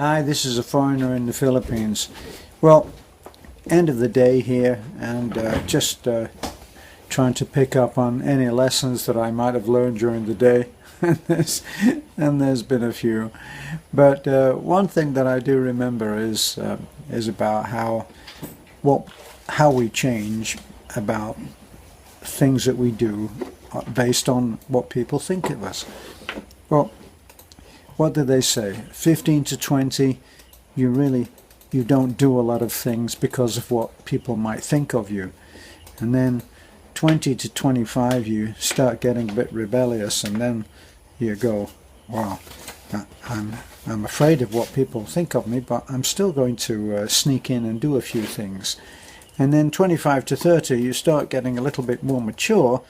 Hi, this is a foreigner in the Philippines. Well, end of the day here, and just trying to pick up on any lessons that I might have learned during the day. and there's been a few. But one thing that I do remember is about how we change about things that we do based on what people think of us. Well, what do they say? 15 to 20, you don't do a lot of things because of what people might think of you. And then 20 to 25, you start getting a bit rebellious, and then you go, wow, I'm afraid of what people think of me, but I'm still going to sneak in and do a few things. And then 25 to 30, you start getting a little bit more mature,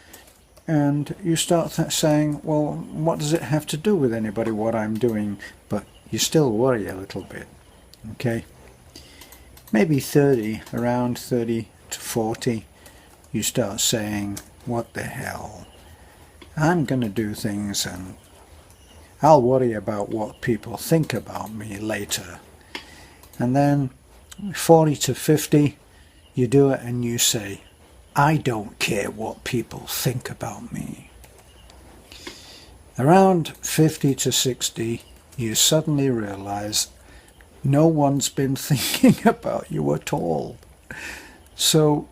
and you start saying, well, what does it have to do with anybody what I'm doing? But you still worry a little bit, okay? Maybe 30, around 30 to 40, you start saying, what the hell? I'm going to do things and I'll worry about what people think about me later. And then 40 to 50, you do it and you say, I don't care what people think about me. Around 50 to 60, you suddenly realize no one's been thinking about you at all. So,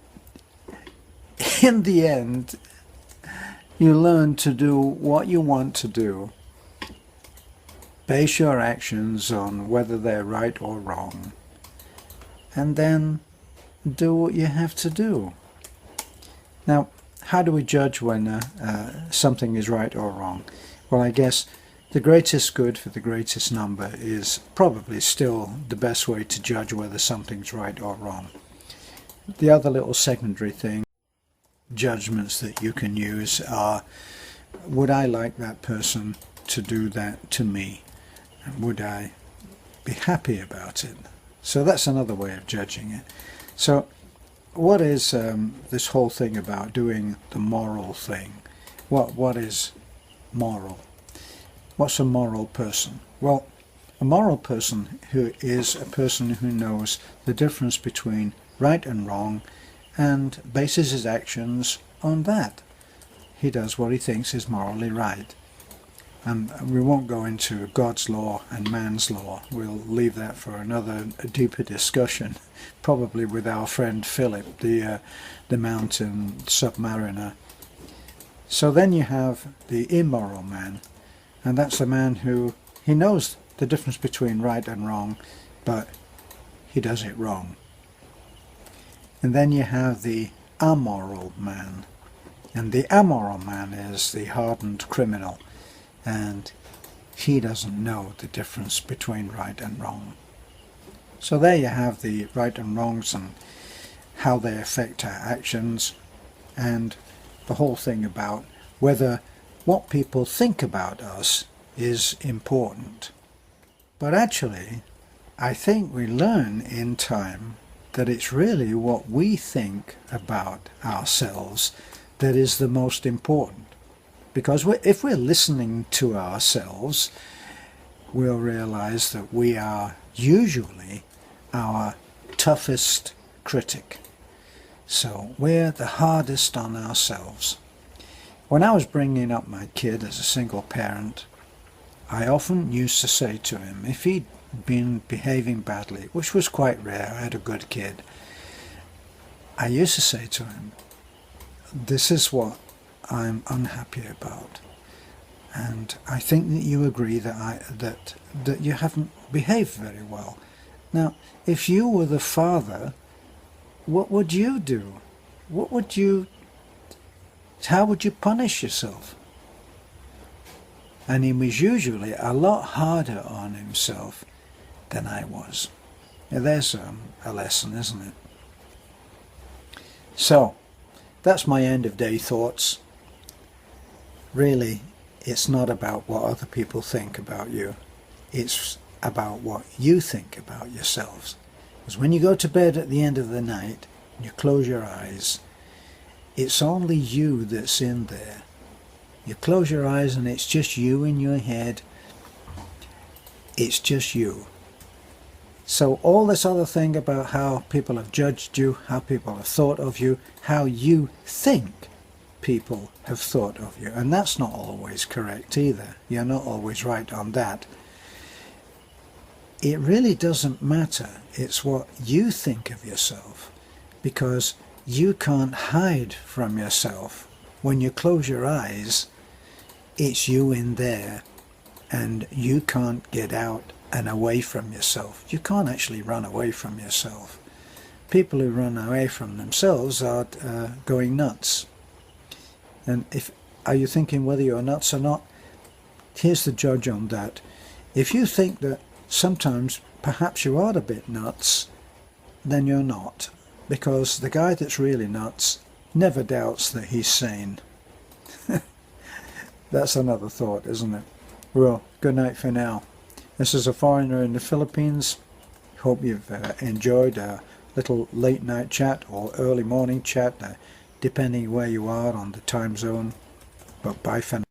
in the end, you learn to do what you want to do. Base your actions on whether they're right or wrong. And then do what you have to do. Now, how do we judge when something is right or wrong? Well, I guess the greatest good for the greatest number is probably still the best way to judge whether something's right or wrong. The other little secondary thing, judgments that you can use are, would I like that person to do that to me? Would I be happy about it? So that's another way of judging it. So what is this whole thing about doing the moral thing? What is moral? What's a moral person? Well, a moral person is a person who knows the difference between right and wrong and bases his actions on that. He does what he thinks is morally right. And we won't go into God's law and man's law. We'll leave that for another deeper discussion, probably with our friend Philip, the mountain submariner. So then you have the immoral man, and that's the man who he knows the difference between right and wrong, but he does it wrong. And then you have the amoral man, and the amoral man is the hardened criminal, and he doesn't know the difference between right and wrong. So there you have the right and wrongs and how they affect our actions, and the whole thing about whether what people think about us is important. But actually, I think we learn in time that it's really what we think about ourselves that is the most important. Because if we're listening to ourselves, we'll realize that we are usually our toughest critic. So we're the hardest on ourselves. When I was bringing up my kid as a single parent, I often used to say to him, if he'd been behaving badly, which was quite rare, I had a good kid, I used to say to him, this is what I'm unhappy about, and I think that you agree that you haven't behaved very well. Now, if you were the father, what would you do? How would you punish yourself? And he was usually a lot harder on himself than I was. Now, there's a lesson, isn't it? So, that's my end of day thoughts. Really, it's not about what other people think about you. It's about what you think about yourselves. Because when you go to bed at the end of the night, and you close your eyes, it's only you that's in there. You close your eyes and it's just you in your head. It's just you. So all this other thing about how people have judged you, how people have thought of you, how you think people have thought of you, and that's not always correct either. You're not always right on that. It really doesn't matter. It's what you think of yourself, because you can't hide from yourself. When you close your eyes, it's you in there, and you can't get out and away from yourself. You can't actually run away from yourself. People who run away from themselves are going nuts. And are you thinking whether you're nuts or not? Here's the judge on that. If you think that sometimes perhaps you are a bit nuts, then you're not. Because the guy that's really nuts never doubts that he's sane. That's another thought, isn't it? Well, good night for now. This is a foreigner in the Philippines. Hope you've enjoyed a little late night chat or early morning chat, depending where you are on the time zone. But bye for now.